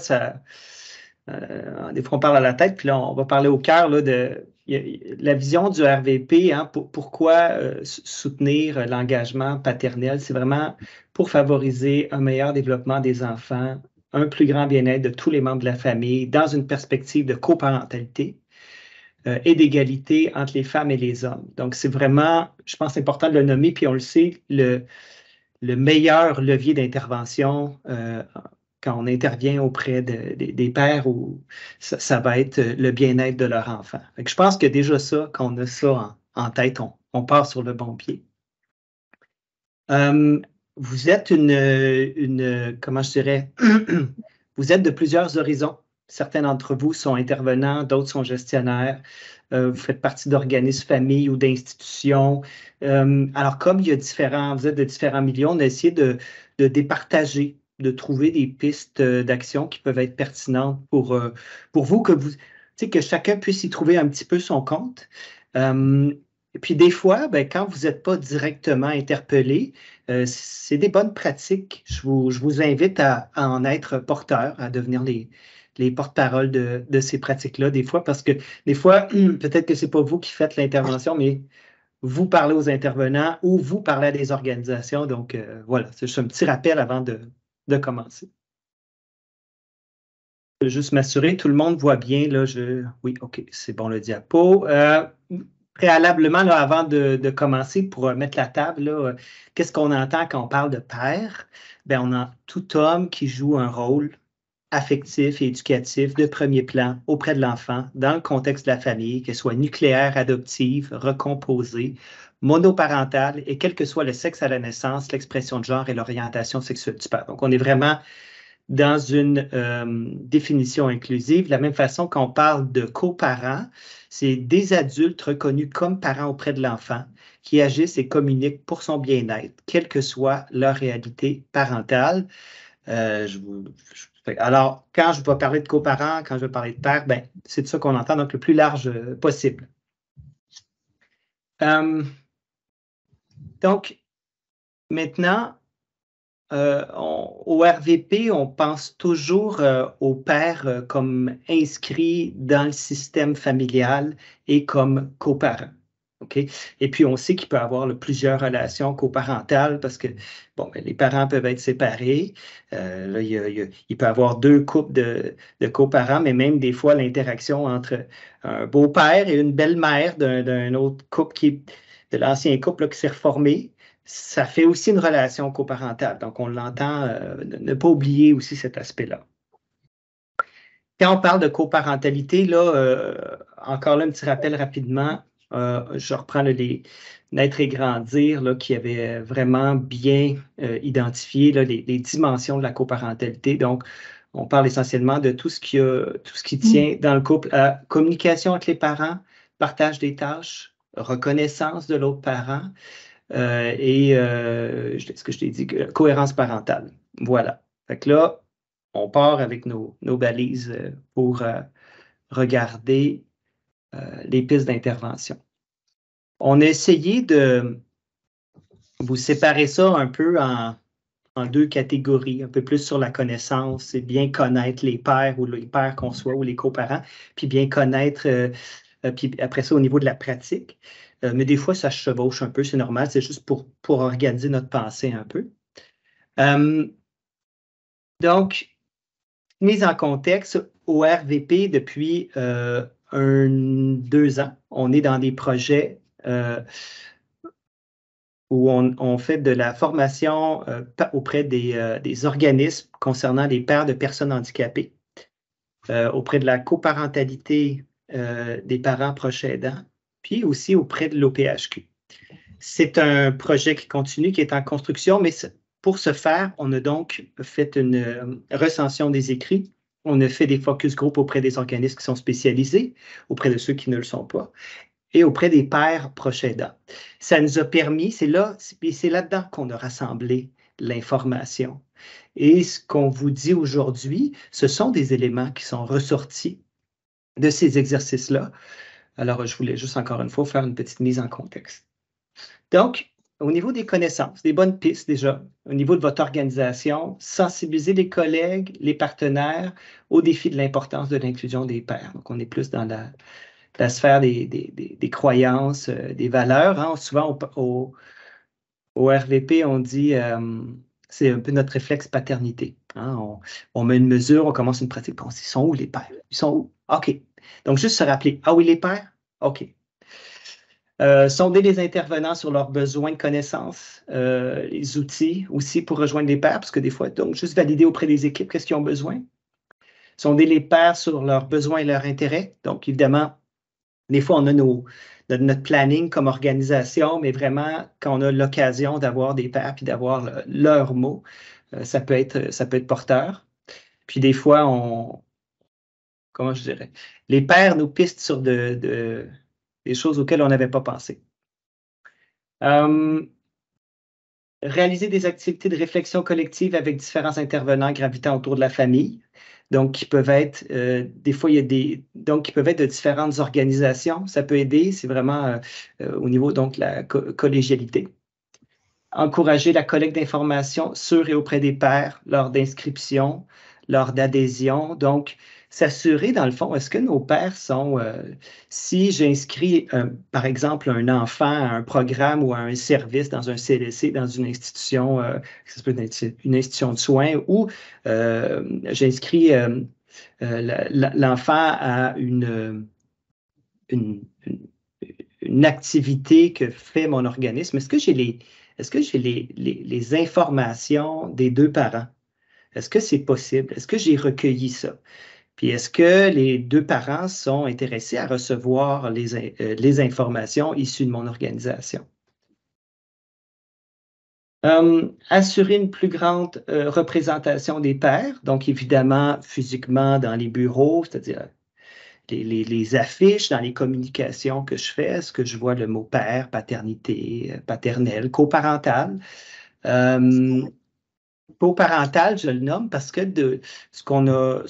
on parle à la tête, puis là, on va parler au cœur de la vision du RVP. Pourquoi soutenir l'engagement paternel? C'est vraiment pour favoriser un meilleur développement des enfants, un plus grand bien-être de tous les membres de la famille, dans une perspective de coparentalité et d'égalité entre les femmes et les hommes. Donc, c'est vraiment, je pense, important de le nommer, puis on le sait, le meilleur levier d'intervention quand on intervient auprès des pères, ça va être le bien-être de leur enfant. Je pense que déjà ça, quand on a ça en tête, on part sur le bon pied. Vous êtes comment je dirais, vous êtes de plusieurs horizons. Certains d'entre vous sont intervenants, d'autres sont gestionnaires. Vous faites partie d'organismes, familles ou d'institutions. Alors, comme vous êtes de différents milieux, on a essayé de départager, de trouver des pistes d'action qui peuvent être pertinentes pour vous, que chacun puisse y trouver un petit peu son compte. Et puis, des fois, quand vous n'êtes pas directement interpellé, c'est des bonnes pratiques. Je vous invite à en être porteur, à devenir les porte-paroles de ces pratiques-là, des fois, parce que des fois, peut-être que ce n'est pas vous qui faites l'intervention, mais vous parlez aux intervenants ou vous parlez à des organisations. Donc, voilà, c'est juste un petit rappel avant de commencer. Je vais juste m'assurer, tout le monde voit bien, là, oui, OK, c'est bon le diapo. Préalablement, là, avant de commencer, pour mettre la table, qu'est-ce qu'on entend quand on parle de père? On a tout homme qui joue un rôle affectif et éducatif de premier plan auprès de l'enfant dans le contexte de la famille, qu'elle soit nucléaire, adoptive, recomposée, monoparentale et quel que soit le sexe à la naissance, l'expression de genre et l'orientation sexuelle du père. Donc, on est vraiment dans une définition inclusive. De la même façon qu'on parle de coparents, c'est des adultes reconnus comme parents auprès de l'enfant qui agissent et communiquent pour son bien-être, quelle que soit leur réalité parentale. Alors, quand je vais parler de coparents, quand je vais parler de père, c'est de ça qu'on entend, donc le plus large possible. Donc, maintenant, au RVP, on pense toujours au père comme inscrit dans le système familial et comme coparent. OK? Et puis, on sait qu'il peut y avoir plusieurs relations coparentales parce que, bon, les parents peuvent être séparés. Là, il peut y avoir 2 couples de coparents, mais même des fois, l'interaction entre un beau-père et une belle-mère d'un autre couple de l'ancien couple là, qui s'est reformé, ça fait aussi une relation coparentale. Donc, on l'entend, ne pas oublier aussi cet aspect-là. Quand on parle de coparentalité, là, encore là, un petit rappel rapidement. Je reprends les Naître et grandir, là, qui avait vraiment bien identifié là, les dimensions de la coparentalité. Donc, on parle essentiellement de tout ce qui tient dans le couple à communication entre les parents, partage des tâches, reconnaissance de l'autre parent et, ce que je t'ai dit, cohérence parentale. Voilà. Fait que là, on part avec nos balises pour regarder les pistes d'intervention. On a essayé de vous séparer ça un peu en 2 catégories, un peu plus sur la connaissance et bien connaître les pères ou les pères qu'on soit ou les coparents, puis bien connaître, puis après ça au niveau de la pratique. Mais des fois, ça se chevauche un peu, c'est normal, c'est juste pour organiser notre pensée un peu. Donc, mise en contexte, au RVP, depuis 2 ans, on est dans des projets où on fait de la formation auprès des organismes concernant les pères de personnes handicapées, auprès de la coparentalité des parents proches aidants, puis aussi auprès de l'OPHQ. C'est un projet qui continue, qui est en construction, mais pour ce faire, on a donc fait une recension des écrits. On a fait des focus group auprès des organismes qui sont spécialisés, auprès de ceux qui ne le sont pas, et auprès des pères proches aidants. Ça nous a permis, c'est là-dedans qu'on a rassemblé l'information. Et ce qu'on vous dit aujourd'hui, ce sont des éléments qui sont ressortis de ces exercices-là. Alors, je voulais juste encore une fois faire une petite mise en contexte. Donc, au niveau des connaissances, des bonnes pistes déjà, au niveau de votre organisation, sensibiliser les collègues, les partenaires au défi de l'importance de l'inclusion des pairs. Donc, on est plus dans la sphère des croyances, des valeurs. Hein. Souvent, au RVP, on dit, c'est un peu notre réflexe paternité. Hein. On met une mesure, on commence une pratique, puis on se dit, ils sont où les pères? Ils sont où? OK. Donc, juste se rappeler, ah oui, les pères? OK. Sonder les intervenants sur leurs besoins de connaissances, les outils aussi pour rejoindre les pairs, parce que des fois, donc, juste valider auprès des équipes qu'est-ce qu'ils ont besoin. Sonder les pairs sur leurs besoins et leurs intérêts. Donc, évidemment, des fois, on a notre planning comme organisation, mais vraiment, quand on a l'occasion d'avoir des pairs puis d'avoir leurs mots, ça peut être porteur. Puis des fois, comment je dirais, les pairs nous pistent sur des choses auxquelles on n'avait pas pensé. Réaliser des activités de réflexion collective avec différents intervenants gravitant autour de la famille. Donc, qui peuvent être, des fois, qui peuvent être de différentes organisations. Ça peut aider, c'est vraiment au niveau donc de la collégialité. Encourager la collecte d'informations sur et auprès des pairs lors d'inscription, lors d'adhésion. Donc, s'assurer, dans le fond, est-ce que nos pairs sont, si j'inscris, par exemple, un enfant à un programme ou à un service dans un CLSC, dans une institution, ça peut être une institution de soins, ou j'inscris l'enfant à une activité que fait mon organisme, est-ce que j'ai les informations des 2 parents? Est-ce que c'est possible? Est-ce que j'ai recueilli ça? Puis est-ce que les 2 parents sont intéressés à recevoir les informations issues de mon organisation? Assurer une plus grande représentation des pairs, donc évidemment physiquement dans les bureaux, c'est-à-dire les affiches, dans les communications que je fais, est-ce que je vois le mot père, paternité, paternelle, coparental? Coparental, je le nomme parce que ce qu'on a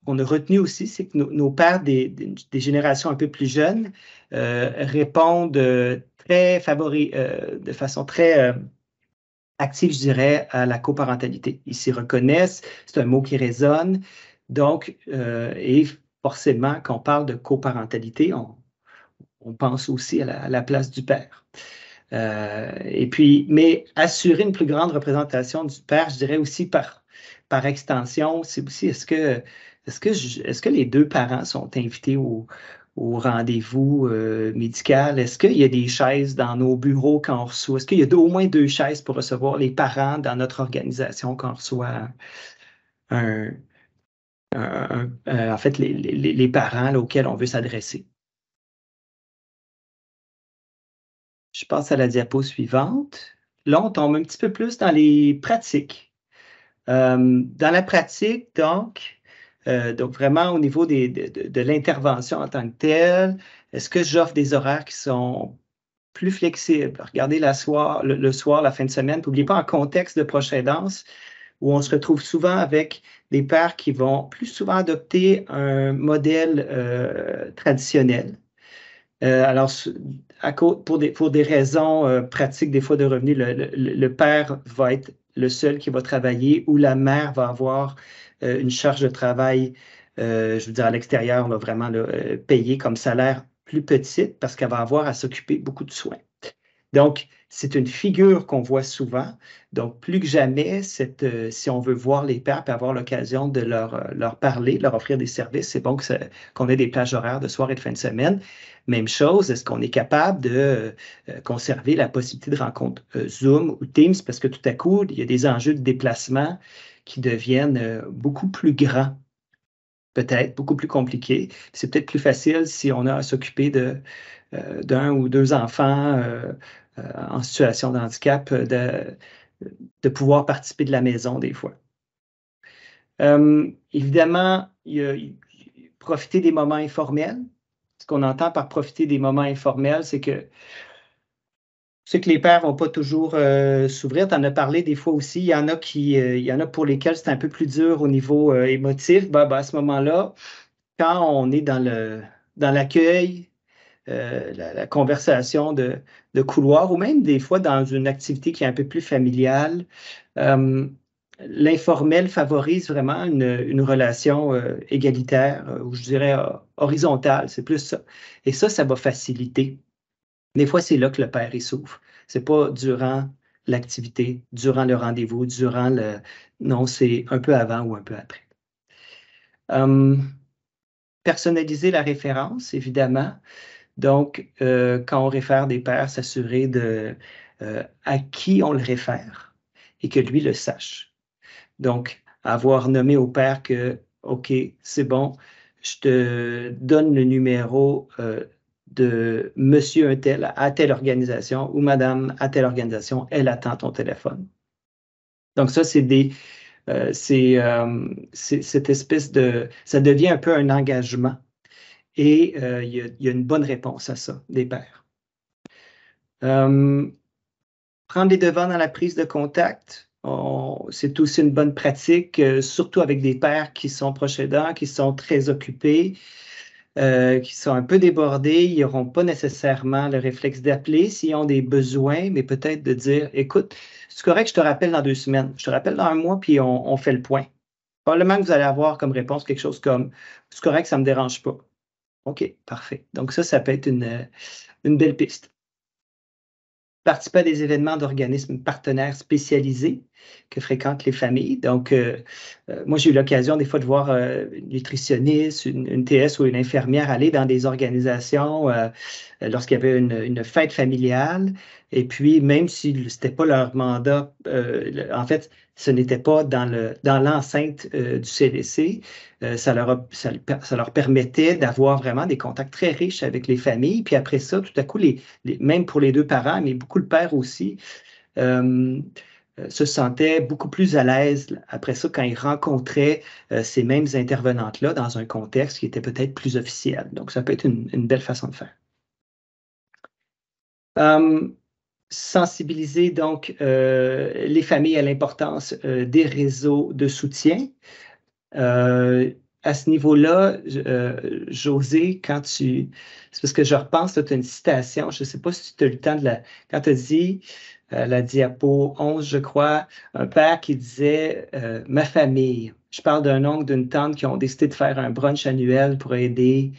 retenu aussi, c'est que nos pères des générations un peu plus jeunes répondent de façon très active, je dirais, à la coparentalité. Ils s'y reconnaissent, c'est un mot qui résonne. Donc, et forcément, quand on parle de coparentalité, on pense aussi à la place du père. Et puis, mais assurer une plus grande représentation du père, je dirais aussi par extension, c'est aussi est-ce que les deux parents sont invités au rendez-vous médical? Est-ce qu'il y a des chaises dans nos bureaux quand on reçoit? Est-ce qu'il y a au moins 2 chaises pour recevoir les parents dans notre organisation quand on reçoit en fait, les parents là, auxquels on veut s'adresser? Je passe à la diapo suivante. Là, on tombe un petit peu plus dans les pratiques. Dans la pratique, donc vraiment au niveau de l'intervention en tant que telle, est-ce que j'offre des horaires qui sont plus flexibles? Regardez le soir, la fin de semaine. N'oubliez pas, en contexte de proche aidance, où on se retrouve souvent avec des pères qui vont plus souvent adopter un modèle traditionnel. Alors, pour des raisons pratiques, des fois de revenus, le père va être le seul qui va travailler ou la mère va avoir une charge de travail, je veux dire, à l'extérieur, vraiment payée comme salaire plus petite parce qu'elle va avoir à s'occuper beaucoup de soins. Donc, c'est une figure qu'on voit souvent. Donc, plus que jamais, si on veut voir les pères et avoir l'occasion de leur parler, leur offrir des services, c'est bon qu'on ait des plages horaires de soir et de fin de semaine. Même chose, est-ce qu'on est capable de conserver la possibilité de rencontre Zoom ou Teams parce que tout à coup, il y a des enjeux de déplacement qui deviennent beaucoup plus grands, peut-être beaucoup plus compliqués. C'est peut-être plus facile si on a à s'occuper d'un ou deux enfants en situation de handicap, de pouvoir participer de la maison des fois. Évidemment, profiter des moments informels. Ce qu'on entend par profiter des moments informels, c'est que les pères ne vont pas toujours s'ouvrir. Tu en as parlé des fois aussi. Il y en a pour lesquels c'est un peu plus dur au niveau émotif. À ce moment-là, quand on est dans l'accueil, la conversation de couloir ou même des fois dans une activité qui est un peu plus familiale, l'informel favorise vraiment une relation égalitaire, ou je dirais horizontale, c'est plus ça. Et ça va faciliter. Des fois, c'est là que le père s'ouvre. C'est pas durant l'activité, durant le rendez-vous, Non, c'est un peu avant ou un peu après. Personnaliser la référence, évidemment. Donc, quand on réfère des pères, s'assurer à qui on le réfère et que lui le sache. Donc, avoir nommé au père que, OK, c'est bon, je te donne le numéro de monsieur un tel à telle organisation ou madame à telle organisation, elle attend ton téléphone. Donc, ça, c'est cette espèce ça devient un peu un engagement. Et il y a une bonne réponse à ça, des pères. Prendre les devants dans la prise de contact, c'est aussi une bonne pratique, surtout avec des pères qui sont proches aidants, qui sont très occupés, qui sont un peu débordés. Ils n'auront pas nécessairement le réflexe d'appeler s'ils ont des besoins, mais peut-être de dire, écoute, c'est correct, je te rappelle dans 2 semaines, je te rappelle dans 1 mois, puis on fait le point. Probablement que vous allez avoir comme réponse quelque chose comme, c'est correct, ça ne me dérange pas. OK, parfait. Donc ça peut être une belle piste. Participer à des événements d'organismes partenaires spécialisés que fréquentent les familles. Donc, moi, j'ai eu l'occasion des fois de voir une nutritionniste, une TS ou une infirmière aller dans des organisations lorsqu'il y avait une fête familiale. Et puis, même si ce n'était pas leur mandat, en fait, ce n'était pas dans l'enceinte du CDC, ça leur permettait d'avoir vraiment des contacts très riches avec les familles. Puis après ça, tout à coup, même pour les 2 parents, mais beaucoup le père aussi, se sentait beaucoup plus à l'aise après ça quand ils rencontraient ces mêmes intervenantes-là dans un contexte qui était peut-être plus officiel. Donc, ça peut être une belle façon de faire. Sensibiliser donc les familles à l'importance des réseaux de soutien. À ce niveau-là, José, c'est parce que je repense, tu as une citation, je ne sais pas si tu as eu le temps quand tu as dit, la diapo 11, je crois, un père qui disait « Ma famille ». Je parle d'un oncle, d'une tante qui ont décidé de faire un brunch annuel pour aider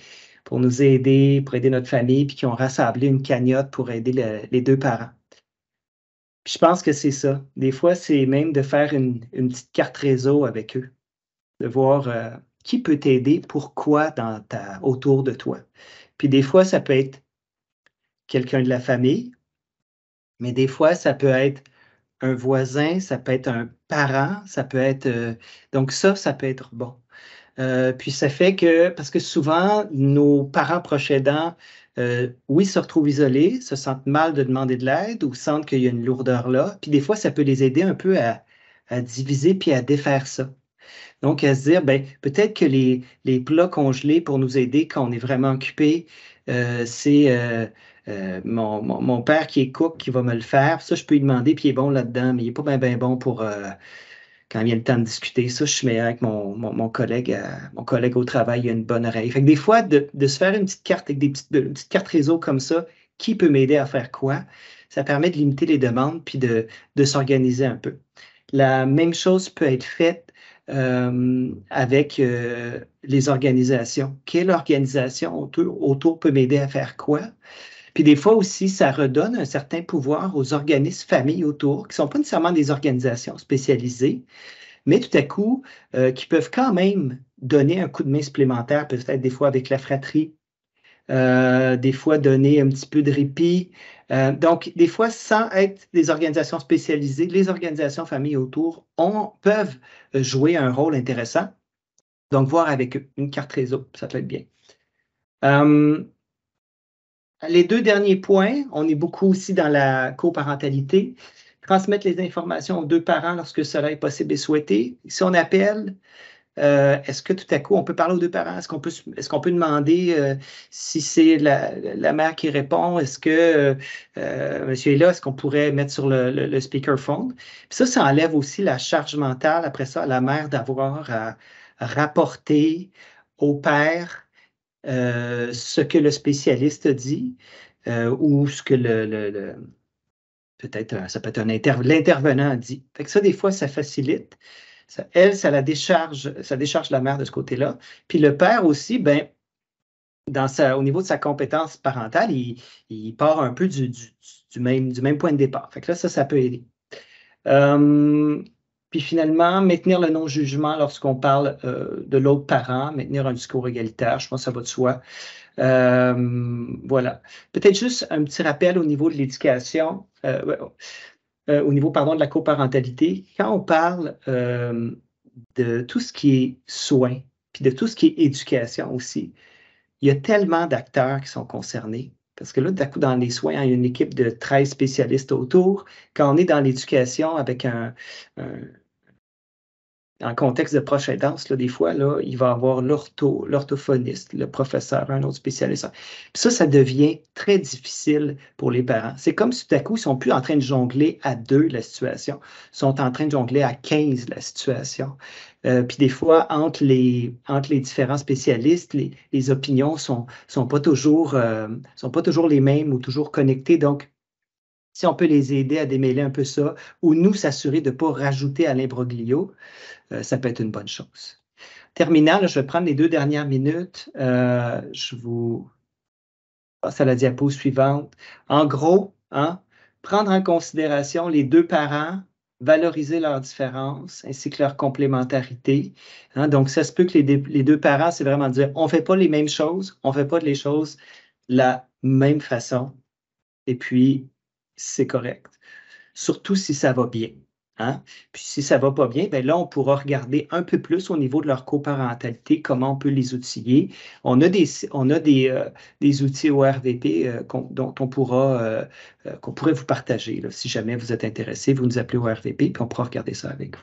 pour nous aider, pour aider notre famille, puis qui ont rassemblé une cagnotte pour aider les deux parents. Puis je pense que c'est ça. Des fois, c'est même de faire une petite carte réseau avec eux, de voir qui peut t'aider, pourquoi autour de toi. Puis des fois, ça peut être quelqu'un de la famille, mais des fois, ça peut être un voisin, ça peut être un parent, ça peut être... donc ça peut être bon. Puis ça fait que, parce que souvent, nos parents proches aidants, oui, se retrouvent isolés, se sentent mal de demander de l'aide ou sentent qu'il y a une lourdeur là. Puis des fois, ça peut les aider un peu à diviser puis à défaire ça. Donc, à se dire, ben, peut-être que les plats congelés pour nous aider quand on est vraiment occupé, c'est mon père qui est cook qui va me le faire. Ça, je peux lui demander, puis il est bon là-dedans, mais il n'est pas bien bon pour quand il y a le temps de discuter. Ça, je suis meilleur avec mon collègue au travail, il a une bonne oreille. Fait que des fois, de se faire une petite carte avec une petite carte réseau comme ça, qui peut m'aider à faire quoi? Ça permet de limiter les demandes puis de s'organiser un peu. La même chose peut être faite avec les organisations. Quelle organisation autour peut m'aider à faire quoi? Puis des fois aussi, ça redonne un certain pouvoir aux organismes familles autour, qui ne sont pas nécessairement des organisations spécialisées, mais tout à coup, qui peuvent quand même donner un coup de main supplémentaire, peut-être des fois avec la fratrie, des fois donner un petit peu de répit. Donc, des fois, sans être des organisations spécialisées, les organisations familles autour peuvent jouer un rôle intéressant. Donc, voir avec eux, une carte réseau, ça peut être bien. Les deux derniers points, on est beaucoup aussi dans la coparentalité. Transmettre les informations aux deux parents lorsque cela est possible et souhaité. Si on appelle, est-ce que tout à coup, on peut parler aux deux parents? Est-ce qu'on peut demander si c'est la mère qui répond? Est-ce que monsieur est là? Est-ce qu'on pourrait mettre sur le speakerphone? Puis ça enlève aussi la charge mentale, après ça, à la mère d'avoir à rapporter au père ce que le spécialiste dit ou ce que peut-être, ça peut être l'intervenant dit. Fait que ça, des fois, ça facilite. Ça la décharge, ça décharge la mère de ce côté-là. Puis le père aussi, ben, au niveau de sa compétence parentale, il part un peu du même point de départ. Fait que là, ça peut aider. Puis finalement, maintenir le non-jugement lorsqu'on parle de l'autre parent, maintenir un discours égalitaire, je pense que ça va de soi. Voilà. Peut-être juste un petit rappel au niveau de l'éducation, au niveau, pardon, de la coparentalité. Quand on parle de tout ce qui est soins, puis de tout ce qui est éducation aussi, il y a tellement d'acteurs qui sont concernés. Parce que là, d'un coup, dans les soins, il y a une équipe de 13 spécialistes autour. Quand on est dans l'éducation avec en contexte de proche aidance, là, des fois, là, il va y avoir l'orthophoniste, le professeur, un autre spécialiste. Puis ça devient très difficile pour les parents. C'est comme si tout à coup, ils ne sont plus en train de jongler à 2 la situation, ils sont en train de jongler à 15 la situation. Puis des fois, entre les différents spécialistes, les opinions sont pas toujours les mêmes ou toujours connectées. Donc, si on peut les aider à démêler un peu ça, ou nous s'assurer de ne pas rajouter à l'imbroglio, ça peut être une bonne chose. Terminant, là, je vais prendre les 2 dernières minutes. Je vous passe à la diapo suivante. En gros, prendre en considération les 2 parents, valoriser leurs différences ainsi que leur complémentarité. Donc, ça se peut que les 2 parents, c'est vraiment dire, on ne fait pas les mêmes choses, on ne fait pas les choses de la même façon. Et puis, c'est correct. Surtout si ça va bien. Puis si ça ne va pas bien, bien là, on pourra regarder un peu plus au niveau de leur coparentalité, comment on peut les outiller. On a des outils au RVP dont qu'on pourrait vous partager. Là, si jamais vous êtes intéressé, vous nous appelez au RVP, puis on pourra regarder ça avec vous.